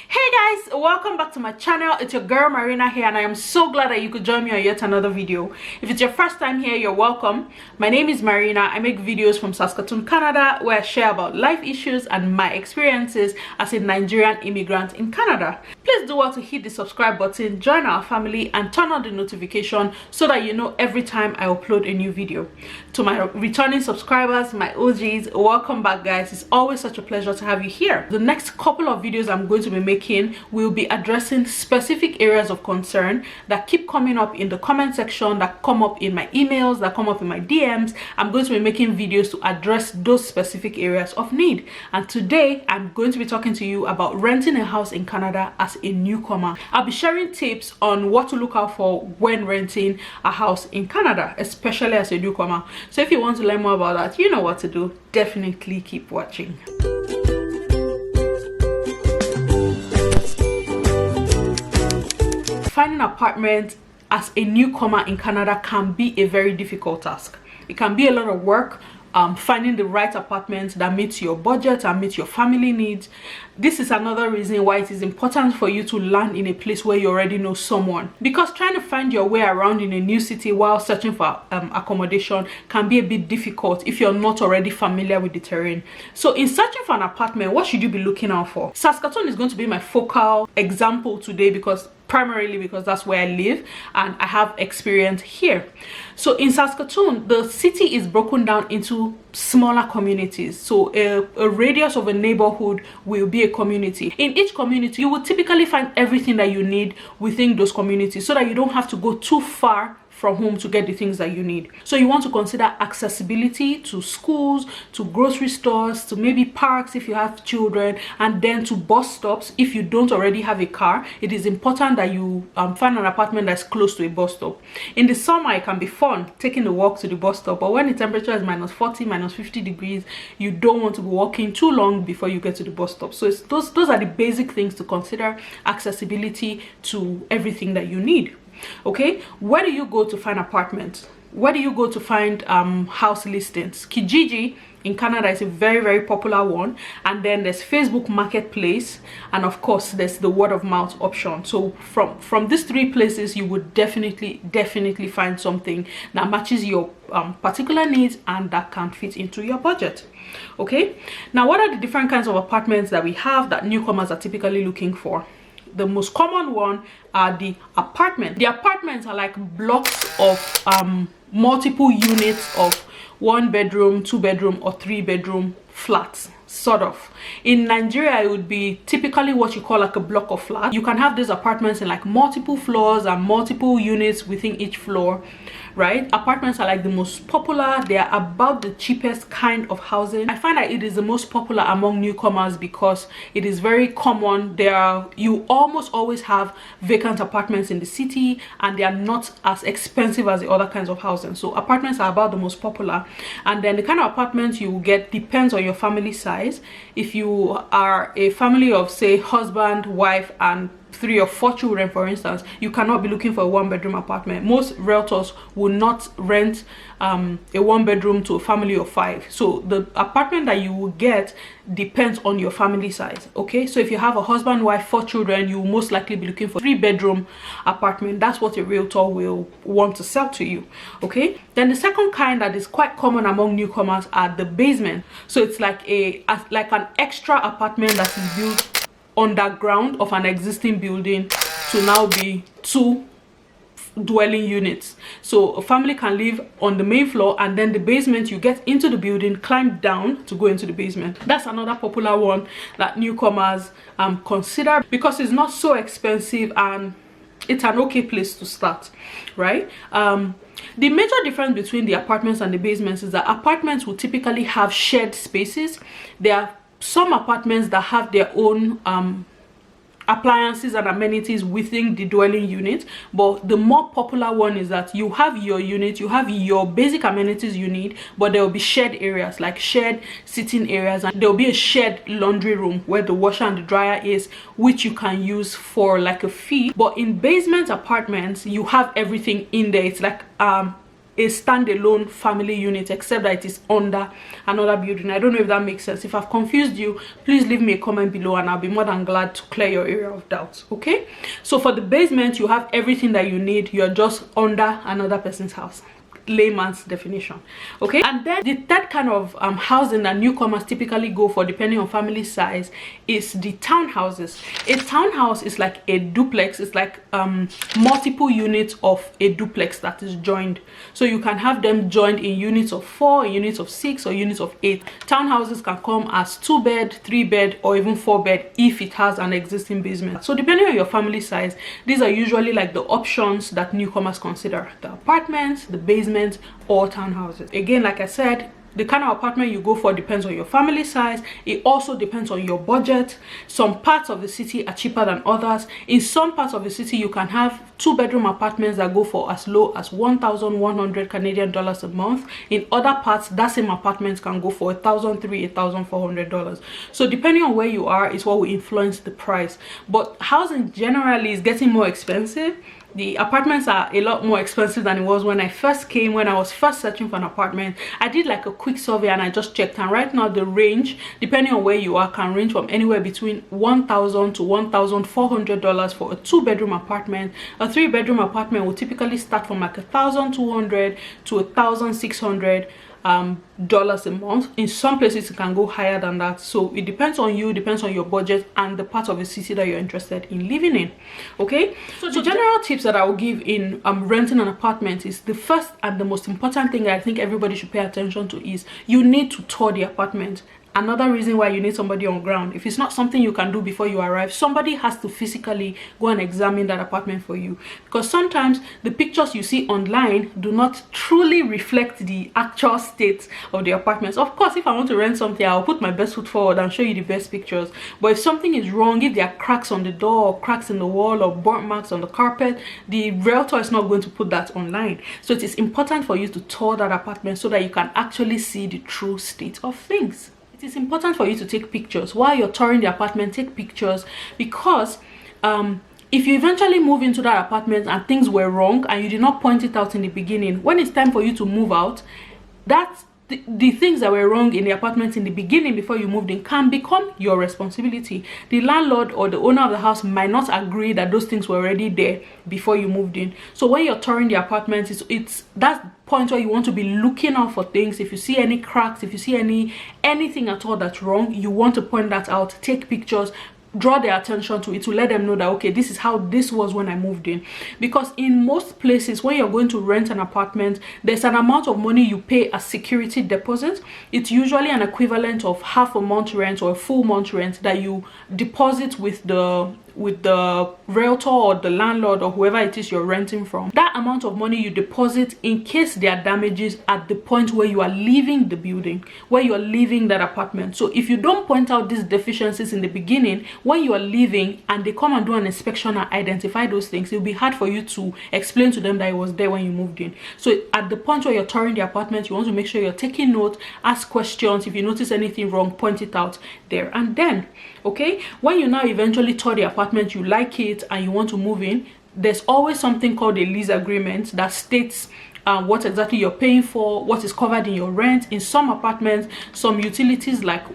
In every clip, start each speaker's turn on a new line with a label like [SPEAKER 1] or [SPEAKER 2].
[SPEAKER 1] Hey guys, welcome back to my channel. It's your girl Marina here, and I am so glad that you could join me on yet another video. If it's your first time here, you're welcome. My name is Marina. I make videos from Saskatoon, Canada, where I share about life issues and my experiences as a Nigerian immigrant in Canada. Please do well to hit the subscribe button, join our family, and turn on the notification so that you know every time I upload a new video. To my returning subscribers, my OGs, welcome back guys. It's always such a pleasure to have you here. The next couple of videos I'm going to be making will be addressing specific areas of concern that keep coming up in the comment section, that come up in my emails, that come up in my DMs. I'm going to be making videos to address those specific areas of need. And today I'm going to be talking to you about renting a house in Canada as a newcomer. I'll be sharing tips on what to look out for when renting a house in Canada, especially as a newcomer. So if you want to learn more about that, you know what to do. Definitely keep watching. Finding an apartment as a newcomer in Canada can be a very difficult task. It can be a lot of work. Finding the right apartment that meets your budget and meets your family needs. This is another reason why it is important for you to land in a place where you already know someone, because trying to find your way around in a new city while searching for accommodation can be a bit difficult if you're not already familiar with the terrain. So in searching for an apartment, what should you be looking out for? Saskatoon is going to be my focal example today, primarily because that's where I live and I have experience here. So in Saskatoon, the city is broken down into smaller communities. So a radius of a neighborhood will be a community. In each community, you will typically find everything that you need within those communities so that you don't have to go too far from home to get the things that you need. So you want to consider accessibility to schools, to grocery stores, to maybe parks if you have children, and then to bus stops if you don't already have a car. It is important that you find an apartment that's close to a bus stop. In the summer, it can be fun taking a walk to the bus stop, but when the temperature is -40, -50 degrees, you don't want to be walking too long before you get to the bus stop. So those are the basic things to consider: accessibility to everything that you need. Okay, where do you go to find apartments? Where do you go to find house listings? Kijiji in Canada is a very popular one, and then there's Facebook Marketplace, and of course there's the word of mouth option. So from these three places, you would definitely find something that matches your particular needs and that can fit into your budget. Okay, now what are the different kinds of apartments that we have that newcomers are typically looking for? The most common one are the apartments. The apartments are like blocks of multiple units of 1 bedroom, 2 bedroom, or 3 bedroom flats, sort of. In Nigeria, it would be typically what you call like a block of flats. You can have these apartments in like multiple floors and multiple units within each floor, right? Apartments are like the most popular. They are about the cheapest kind of housing. I find that it is the most popular among newcomers because it is very common. You almost always have vacant apartments in the city, and they are not as expensive as the other kinds of housing. So apartments are about the most popular. And then the kind of apartments you will get depends on your family size. If you are a family of, say, husband, wife, and 3 or 4 children, for instance, you cannot be looking for a 1-bedroom apartment. Most realtors will not rent a 1-bedroom to a family of 5. So the apartment that you will get depends on your family size. Okay, so if you have a husband, wife, 4 children, you will most likely be looking for a 3-bedroom apartment. That's what a realtor will want to sell to you. Okay, then the second kind that is quite common among newcomers are the basement. So it's like an extra apartment that is built underground of an existing building to now be 2 dwelling units. So a family can live on the main floor, and then the basement, you get into the building, climb down to go into the basement. That's another popular one that newcomers consider because it's not so expensive and it's an okay place to start, right? The major difference between the apartments and the basements is that apartments will typically have shared spaces. There are some apartments that have their own appliances and amenities within the dwelling unit, but the more popular one is that you have your unit, you have your basic amenities you need, but there will be shared areas like shared sitting areas, and there will be a shared laundry room where the washer and the dryer is, which you can use for like a fee. But in basement apartments, you have everything in there. It's like a standalone family unit, except that it is under another building. I don't know if that makes sense. If I've confused you, please leave me a comment below and I'll be more than glad to clear your area of doubt. Okay, so for the basement, you have everything that you need. You're just under another person's house, layman's definition. Okay, and then the third kind of housing that newcomers typically go for, depending on family size, is the townhouses. A townhouse is like a duplex. It's like multiple units of a duplex that is joined. So you can have them joined in units of 4, units of 6, or units of 8. Townhouses can come as 2-bed, 3-bed, or even 4-bed if it has an existing basement. So depending on your family size, these are usually like the options that newcomers consider: the apartments, the basement, or townhouses. Again, like I said, the kind of apartment you go for depends on your family size. It also depends on your budget. Some parts of the city are cheaper than others. In some parts of the city, you can have 2-bedroom apartments that go for as low as 1,100 Canadian dollars a month. In other parts, that same apartment can go for $1,300, $1,400. So depending on where you are is what will influence the price. But housing generally is getting more expensive. The apartments are a lot more expensive than it was when I first came. When I was first searching for an apartment, I did like a quick survey and I just checked, and right now the range, depending on where you are, can range from anywhere between $1,000 to $1,400 for a 2-bedroom apartment. A 3-bedroom apartment will typically start from like $1,200 to $1,600 dollars a month. In some places it can go higher than that. So it depends on you, depends on your budget and the part of the city that you're interested in living in. Okay, so the general tips that I will give in renting an apartment is, the first and the most important thing I think everybody should pay attention to is you need to tour the apartment. Another reason why you need somebody on ground. If it's not something you can do before you arrive, somebody has to physically go and examine that apartment for you, because sometimes the pictures you see online do not truly reflect the actual state of the apartments. Of course, if I want to rent something, I'll put my best foot forward and show you the best pictures. But if something is wrong, if there are cracks on the door or cracks in the wall or burnt marks on the carpet, the realtor is not going to put that online. So it is important for you to tour that apartment so that you can actually see the true state of things. It is important for you to take pictures while you're touring the apartment. Take pictures, because if you eventually move into that apartment and things were wrong and you did not point it out in the beginning, when it's time for you to move out, that's the things that were wrong in the apartment in the beginning before you moved in can become your responsibility. The landlord or the owner of the house might not agree that those things were already there before you moved in. So when you're touring the apartment, it's that point where you want to be looking out for things. If you see any cracks, if you see anything at all that's wrong, you want to point that out. Take pictures, draw their attention to it, to let them know that, okay, this is how this was when I moved in. Because in most places, when you're going to rent an apartment, there's an amount of money you pay as security deposit. It's usually an equivalent of half a month rent or a full month rent that you deposit with the realtor or the landlord or whoever it is you're renting from. That amount of money you deposit in case there are damages at the point where you are leaving the building, where you are leaving that apartment. So if you don't point out these deficiencies in the beginning, when you are leaving and they come and do an inspection and identify those things, it'll be hard for you to explain to them that it was there when you moved in. So at the point where you're touring the apartment, you want to make sure you're taking note, ask questions. If you notice anything wrong, point it out there and then. Okay, when you now eventually tour the apartment, you like it and you want to move in, there's always something called a lease agreement that states what exactly you're paying for, what is covered in your rent. In some apartments, some utilities like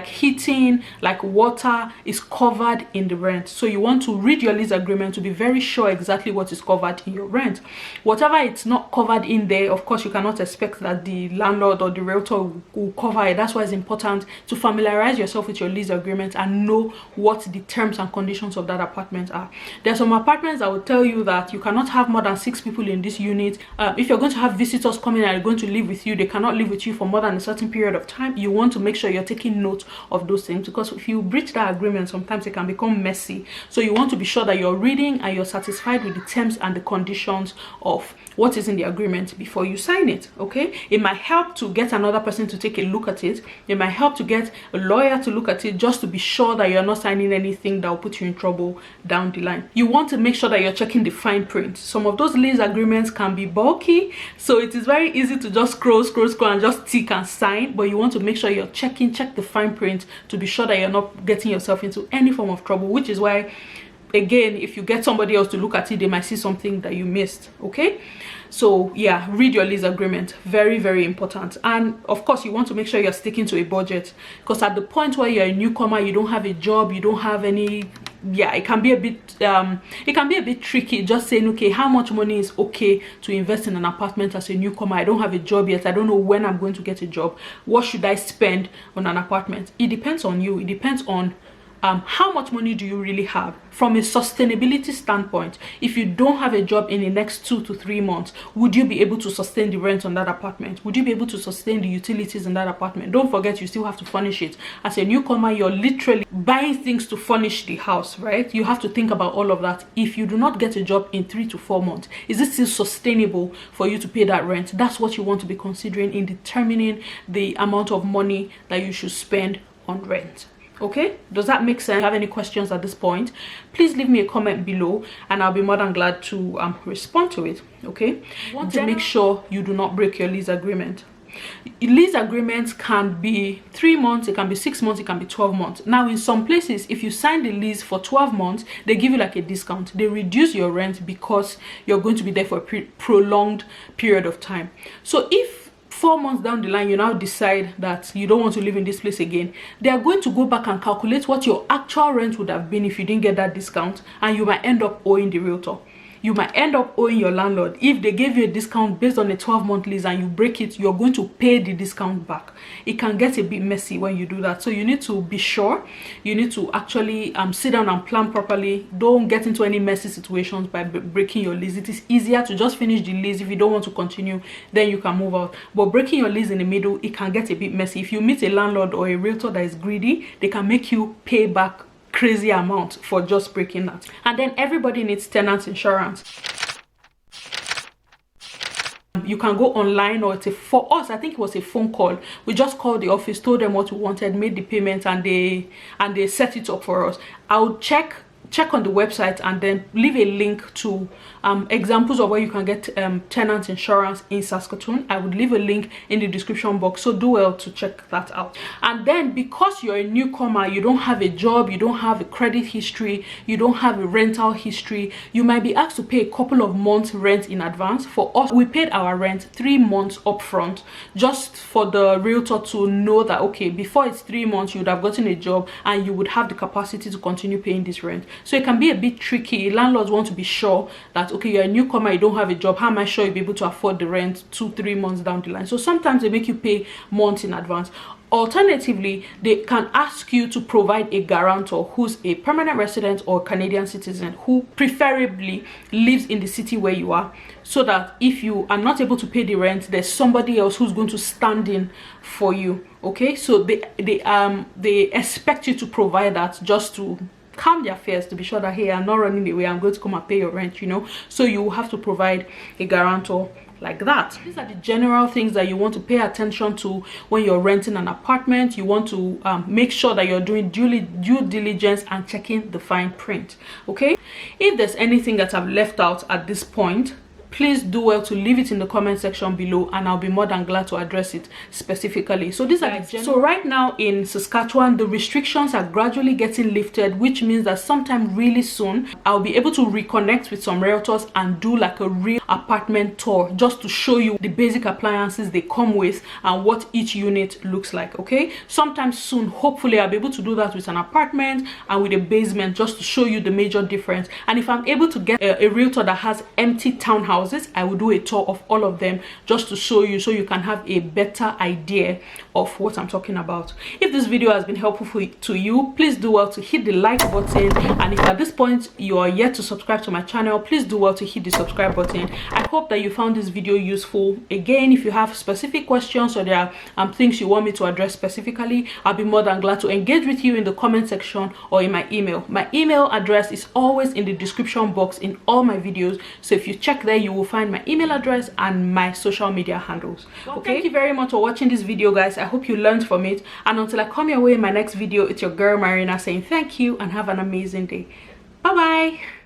[SPEAKER 1] heating, like water, is covered in the rent. So you want to read your lease agreement to be very sure exactly what is covered in your rent. Whatever it's not covered in there, of course you cannot expect that the landlord or the realtor will cover it. That's why it's important to familiarize yourself with your lease agreement and know what the terms and conditions of that apartment are. There are some apartments that will tell you that you cannot have more than 6 people in this unit. If you're going to have visitors coming and are going to live with you, they cannot live with you for more than a certain period of time. You want to make sure you're taking note of those things, because if you breach that agreement, sometimes it can become messy. So you want to be sure that you're reading and you're satisfied with the terms and the conditions of what is in the agreement before you sign it. Okay, it might help to get another person to take a look at it. It might help to get a lawyer to look at it, just to be sure that you're not signing anything that will put you in trouble down the line. You want to make sure that you're checking the fine print. Some of those lease agreements can be bulky, so it is very easy to just scroll and just tick and sign, but you want to make sure you're check the fine print to be sure that you're not getting yourself into any form of trouble, which is why again, if you get somebody else to look at it, they might see something that you missed. Okay, so yeah, read your lease agreement. Very, very important. And of course, you want to make sure you're sticking to a budget, because at the point where you're a newcomer, you don't have a job, you don't have any, yeah, it can be a bit tricky just saying, okay, how much money is okay to invest in an apartment as a newcomer? I don't have a job yet, I don't know when I'm going to get a job, what should I spend on an apartment? It depends on you. It depends on how much money do you really have from a sustainability standpoint. If you don't have a job in the next 2 to 3 months, would you be able to sustain the rent on that apartment? Would you be able to sustain the utilities in that apartment? Don't forget, you still have to furnish it. As a newcomer, you're literally buying things to furnish the house, right? You have to think about all of that. If you do not get a job in 3 to 4 months, is it still sustainable for you to pay that rent? That's what you want to be considering in determining the amount of money that you should spend on rent. Okay, does that make sense? If you have any questions at this point, please leave me a comment below and I'll be more than glad to respond to it. Okay, you want to make sure you do not break your lease agreement. Lease agreements can be 3 months, it can be 6 months, it can be 12 months. Now in some places, if you sign the lease for 12 months, they give you like a discount. They reduce your rent because you're going to be there for a prolonged period of time. So if 4 months down the line you now decide that you don't want to live in this place again, they are going to go back and calculate what your actual rent would have been if you didn't get that discount, and you might end up owing the realtor. You might end up owing your landlord. If they gave you a discount based on a 12-month lease and you break it, you're going to pay the discount back. It can get a bit messy when you do that. So you need to be sure. You need to actually sit down and plan properly. Don't get into any messy situations by breaking your lease. It is easier to just finish the lease. If you don't want to continue, then you can move out. But breaking your lease in the middle, it can get a bit messy. If you meet a landlord or a realtor that is greedy, they can make you pay back crazy amount for just breaking that. And then everybody needs tenant insurance. You can go online, or for us, I think it was a phone call. We just called the office, told them what we wanted, made the payment, and they set it up for us. I'll check on the website and then leave a link to examples of where you can get tenant insurance in Saskatoon. I would leave a link in the description box, so do well to check that out. And then because you're a newcomer, you don't have a job, you don't have a credit history, you don't have a rental history, you might be asked to pay a couple of months rent in advance. For us, we paid our rent 3 months upfront, just for the realtor to know that, okay, before it's 3 months, you would have gotten a job and you would have the capacity to continue paying this rent. So it can be a bit tricky. Landlords want to be sure that, okay, you're a newcomer, you don't have a job, how am I sure you'll be able to afford the rent 2-3 months down the line? So sometimes they make you pay months in advance. Alternatively, they can ask you to provide a guarantor who's a permanent resident or Canadian citizen, who preferably lives in the city where you are, so that if you are not able to pay the rent, there's somebody else who's going to stand in for you. Okay, so they expect you to provide that just to calm their fears, to be sure that, hey, I'm not running away, I'm going to come and pay your rent, you know. So you have to provide a guarantor like that. These are the general things that you want to pay attention to when you're renting an apartment. You want to make sure that you're doing due diligence and checking the fine print. Okay, if there's anything that I've left out at this point, please do well to leave it in the comment section below and I'll be more than glad to address it specifically. So these are so right now in Saskatchewan, the restrictions are gradually getting lifted, which means that sometime really soon I'll be able to reconnect with some realtors and do like a real apartment tour, just to show you the basic appliances they come with and what each unit looks like. Okay, sometime soon, hopefully I'll be able to do that with an apartment and with a basement, just to show you the major difference. And if I'm able to get a realtor that has empty townhouses, I will do a tour of all of them just to show you, so you can have a better idea of what I'm talking about. If this video has been helpful to you, please do well to hit the like button, and if at this point you are yet to subscribe to my channel, please do well to hit the subscribe button. I hope that you found this video useful. Again, if you have specific questions or there are things you want me to address specifically, I'll be more than glad to engage with you in the comment section or in my email. My email address is always in the description box in all my videos, so if you check there, you will find my email address and my social media handles. Okay, thank you very much for watching this video, guys. I hope you learned from it, and until I come your way in my next video, it's your girl Marina saying thank you and have an amazing day. Bye bye.